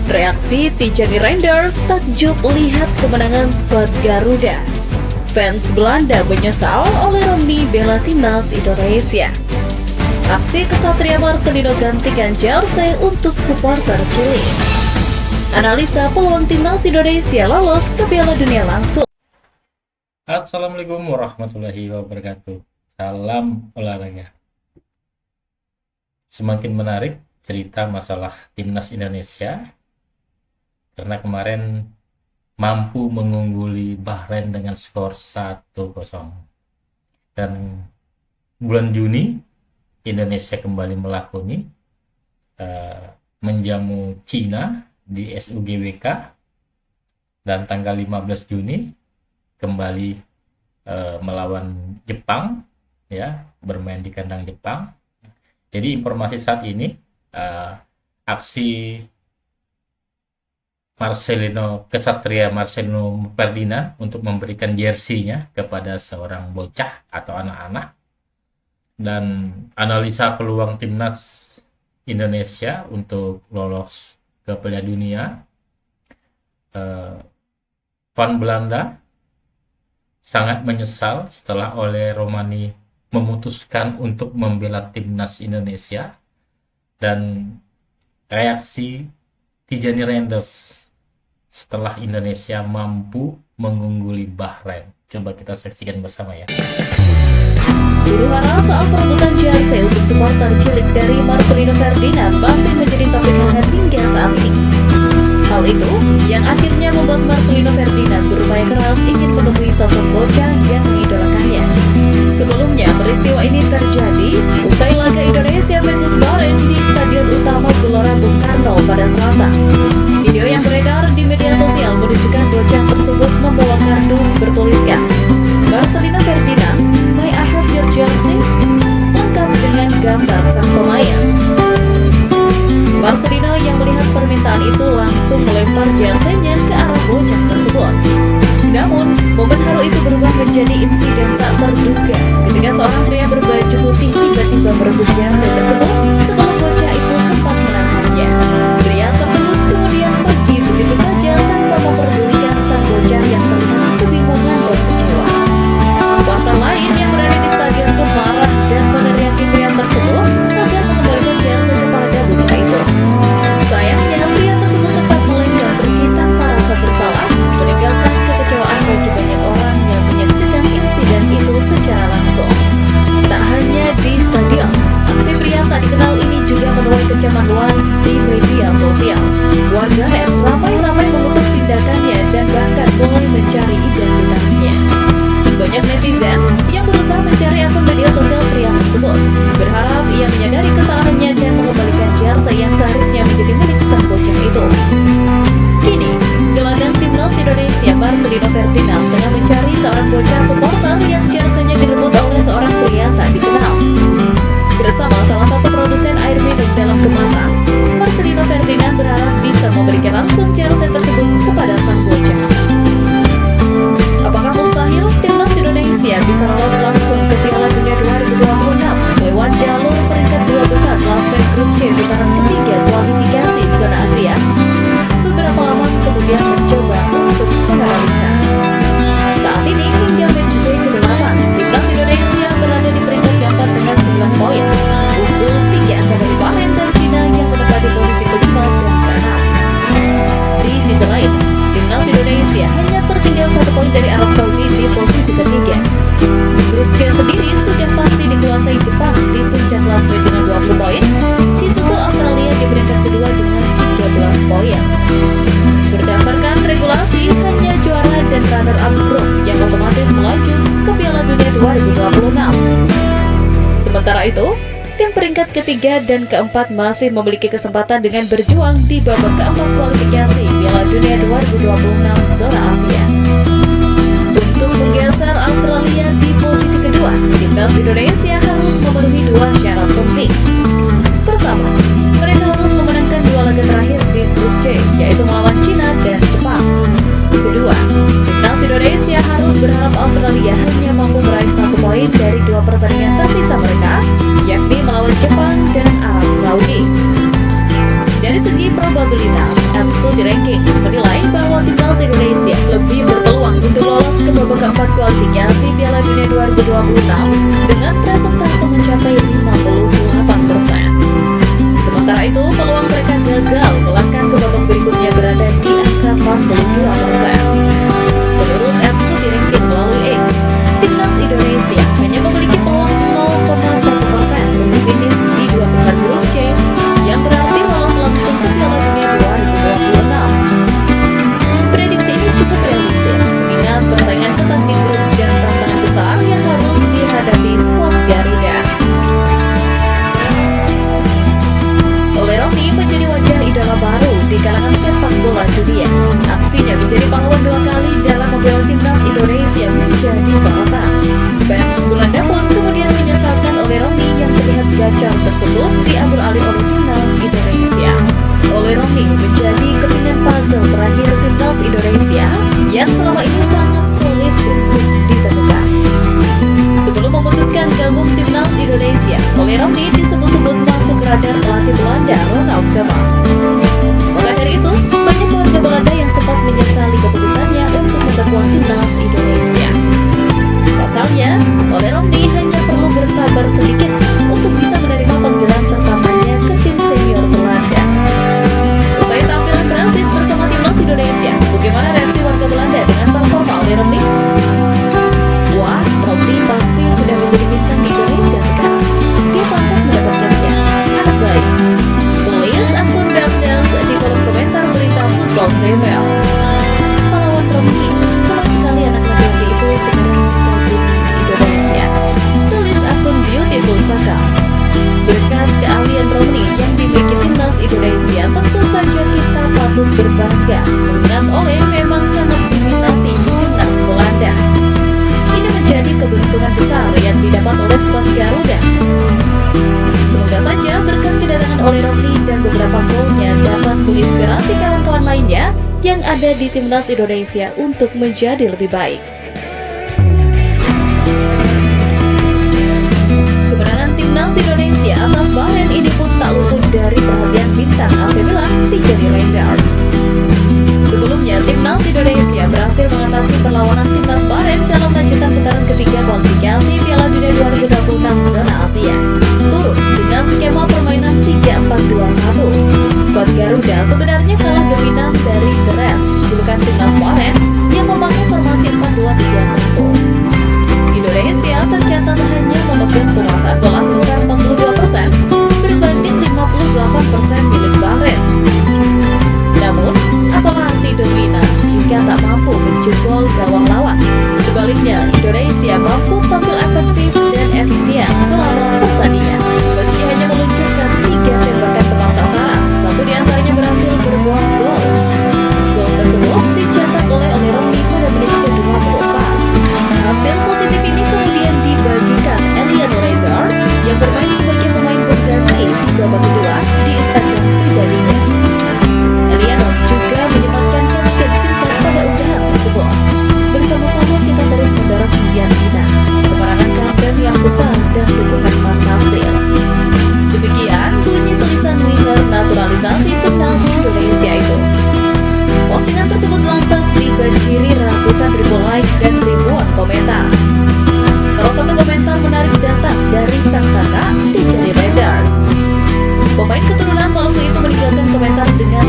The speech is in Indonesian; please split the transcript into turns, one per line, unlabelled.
Reaksi Tijani Reinders takjub lihat kemenangan skuad Garuda. Fans Belanda menyesal oleh Romney bela timnas Indonesia. Aksi kesatria Marcelino gantikan jersey untuk supporter Chili. Analisa peluang timnas Indonesia lolos ke Piala Dunia langsung.
Assalamualaikum warahmatullahi wabarakatuh. Salam olahraga. Semakin menarik cerita masalah timnas Indonesia karena kemarin mampu mengungguli Bahrain dengan skor 1-0. Dan bulan Juni Indonesia kembali melakoni menjamu Cina di SUGWK, dan tanggal 15 Juni kembali melawan Jepang, ya, bermain di kandang Jepang. Jadi informasi saat ini aksi kesatria Marcelino Ferdinand untuk memberikan jersinya kepada seorang bocah atau anak-anak, dan analisa peluang timnas Indonesia untuk lolos ke Piala Dunia. Fan Belanda sangat menyesal setelah oleh Romani memutuskan untuk membela timnas Indonesia, dan reaksi Tijani Reinders setelah Indonesia mampu mengungguli Bahrain. Coba kita saksikan bersama ya.
Huru-hara soal perebutan jersey untuk supporter cilik dari Marcelino Ferdinand masih menjadi topik hangat hingga saat ini. Hal itu yang akhirnya membuat Marcelino Ferdinand berupaya keras ingin menemui sosok bocah yang mengidolakannya. Sebelumnya, peristiwa ini terjadi usai laga Indonesia vs Bahrain di Stadion Utama Gelora Bung Karno pada Selasa. Video yang beredar di media sosial menunjukkan bocah tersebut membawa kardus bertuliskan Marcelino Ferdinand, "May I have your jersey?" lengkap dengan gambar sang pemain. Marcelino yang melihat permintaan itu langsung melempar jersey-nya ke arah bocah tersebut. Namun, momen haru itu berubah menjadi insiden tak terduga ketika seorang pria berbaju putih tiba-tiba merebut jersey tersebut sebelum bocah itu sempat menangkapnya. Pria tersebut kemudian pergi begitu saja tanpa memperdulikan sang bocah yang terlihat kebingungan dan kecewa. Supporter lain yang berada di stadion pun marah dan meneriaki pria tersebut agar mengembalikan jersey kepada bocah itu. Sayangnya, pria tersebut tetap melenggang pergi tanpa rasa bersalah, meninggalkan kekecewaan bagi banyak orang yang menyaksikan insiden itu secara langsung. Tak hanya di stadion, aksi pria tak dikenal ini juga menuai kecaman luas di media sosial. Warganet ramai-ramai mengutuk tindakannya dan bahkan mulai mencari identitasnya. Banyak netizen yang berusaha mencari akun media sosial pria tersebut, berharap ia menyadari kesalahannya dan mengembalikan jersey yang seharusnya menjadi milik sang bocah itu. Kini, gelandang timnas Indonesia Marcelino Ferdinand tengah mencari seorang bocah supporter yang jersey-nya direbut oleh seorang pria tak dikenal. Bersama salah satu produsen air minum dalam kemasan, Marcelino Ferdinand berharap bisa memberikan langsung jersey tersebut kepada sang bocah. Apakah mustahil timnas Indonesia bisa lolos langsung ke Piala Dunia 2026 lewat jalur peringkat 2 besar klasemen grup C putaran ketiga kualifikasi zona Asia? Beberapa laman kemudian mencoba untuk menganalisa. Saat ini hingga matchday ke-8, timnas Indonesia berada di peringkat keempat dengan 9 poin, unggul 3 angka dari Bahrain dan Cina yang menempati posisi kelima dan ke-6. Di sisi lain, timnas Indonesia hanya tertinggal 1 poin dari Arab Saudi di posisi ketiga. Grup C sendiri sudah pasti dikuasai Jepang di puncak klasemen dengan 20 poin, disusul Australia di peringkat kedua dengan 13 poin. Berdasarkan regulasi, hanya juara dan runner-up grup yang otomatis melaju ke Piala Dunia 2026. Sementara itu, tim peringkat ketiga dan keempat masih memiliki kesempatan dengan berjuang di babak keempat kualifikasi Piala Dunia 2026 zona Asia. Untuk menggeser Australia di posisi kedua, timnas Indonesia harus memenuhi 2 syarat penting. Pertama, mereka harus memenangkan 2 laga terakhir di grup C, yaitu melawan Cina dan Jepang. Kedua, timnas Indonesia harus berharap Australia hanya mampu meraih 1 poin dari 2 pertandingan tersisa mereka, yakni melawan Jepang dan Arab Saudi. Dari segi probabilitas, FUT Rankings menilai bahwa timnas Indonesia lebih berpeluang untuk lolos ke babak keempat kualifikasi Piala Dunia 2026 dengan presentase mencapai 58%. Sementara itu, peluang mereka gagal melangkah ke babak berikutnya berada di angka 42%. Menurut FUT Ranking melalui X, timnas Indonesia hanya memiliki peluang 0,1% untuk finish di dua besar grup C, yang berarti lolos langsung ke Piala Dunia 2026. Prediksi ini cukup realistis, mengingat persaingan ketat di grup dan tantangan besar yang harus dihadapi skuad Garuda. Oleh Romi menjadi wajah idola baru di kalangan sepak bola dunia. Aksinya menjadi pahlawan 2 kali dalam membela timnas Indonesia menjadi sorotan. Fans Belanda pun kemudian menyesalkan oleh Romi yang terlihat gacor tersebut diambil alih oleh timnas Indonesia. Oleh Romi menjadi kepingan puzzle terakhir timnas Indonesia yang selama ini sangat sulit untuk ditemukan. Sebelum memutuskan gabung timnas Indonesia, oleh Romi disebut-sebut masuk radar pelatih Belanda Ronald Koeman. Maka dari itu, banyak warga Belanda yang sempat menyesali keputusannya untuk memperkuat timnas Indonesia. Pasalnya, oleh Romi hanya perlu bersabar sedikit untuk bisa menerima panggilan pertamanya ke tim senior Belanda. Usai tampilan berhasil bersama timnas Indonesia, bagaimana reaksi warga Belanda dengan performa oleh Romi? Wah, Romi pasti sudah menjadi bintang di Indonesia sekarang. Dia pantas mendapatkannya. Anak baik. Tulis akun Bertels di kolom komentar berita Football Travel. Pahlawan Romi, senang sekali anak laki-laki itu sekarang kabur di Indonesia. Tulis akun Beautiful Soccer. Berkat keahlian Romi yang dimiliki timnas Indonesia, tentu saja kita patut berbangga mengingat Oleh memang sangat diminati timnas Belanda. Ini menjadi keberuntungan besar yang didapat oleh skuad Garuda. Semoga saja berkat kedatangan oleh Romi dan beberapa golnya dapat menginspirasi kawan-kawan lainnya yang ada di timnas Indonesia untuk menjadi lebih baik. Kemenangan timnas Indonesia atas Bahrain ini pun tak luput dari perhatian bintang AC Milan, Tijani Reinders. Sebelumnya, timnas Indonesia berhasil mengatasi perlawanan timnas Bahrain dalam lanjutan putaran ketiga kualifikasi Piala Dunia 2026 zona Asia. Turun dengan skema permainan 3-4-2-1. Skuad Garuda sebenarnya kalah dominan dari The Reds, julukan timnas Bahrain yang memakai formasi 4-2-3-1. Indonesia tercatat hanya memegang penguasaan bola sebesar 42% berbanding 58% milik Bahrain. Namun, apalah arti dominan jika tak mampu menjebol gawang lawan? Sebaliknya, Indonesia mampu tampil efektif dan efisien selama pertandingan. Meski hanya meluncurkan 3 tembakan tepat sasaran, 1 diantaranya berhasil berbuah gol. Gol tersebut dicetak oleh Romi pada menit ke-24. Hasil positif ini kemudian dibagikan Elian Reinders yang bermain sebagai pemain pengganti di babak kedua di Instagram pribadinya. Eliano juga menyematkan caption singkat pada unggahan tersebut. Bersama-sama kita terus mendorong impian kita, kemenangan comeback yang besar dan dukungan fantastis. Demikian bunyi tulisan winger naturalisasi timnas Indonesia itu. Postingan tersebut lantas dibanjiri ratusan ribu like dan ribuan komentar. Salah satu komentar menarik datang dari sang kakak, Tijani Reinders. Pemain keturunan Maluku itu meninggalkan komentar dengan